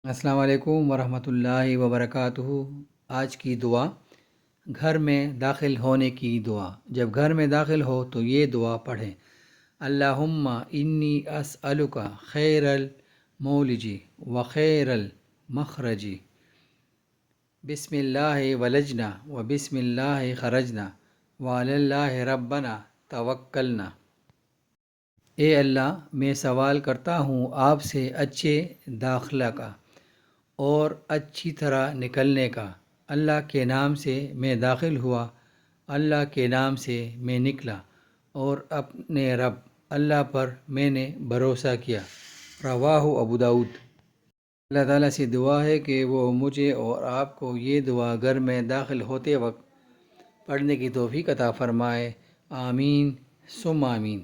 السلام علیکم ورحمۃ اللہ وبرکاتہ۔ آج کی دعا، گھر میں داخل ہونے کی دعا۔ جب گھر میں داخل ہو تو یہ دعا پڑھیں: اللہم انی اسألک خیر المولج و خیر المخرج، بسم اللہ ولجنا و بسم اللہ خرجنا وعلی اللہ ربنا توکلنا۔ اے اللہ، میں سوال کرتا ہوں آپ سے اچھے داخلہ کا اور اچھی طرح نکلنے کا۔ اللہ کے نام سے میں داخل ہوا، اللہ کے نام سے میں نکلا، اور اپنے رب اللہ پر میں نے بھروسہ کیا۔ رواہ ابو داؤد۔ اللہ تعالیٰ سے دعا ہے کہ وہ مجھے اور آپ کو یہ دعا گھر میں داخل ہوتے وقت پڑھنے کی توفیق عطا فرمائے۔ آمین ثم آمین۔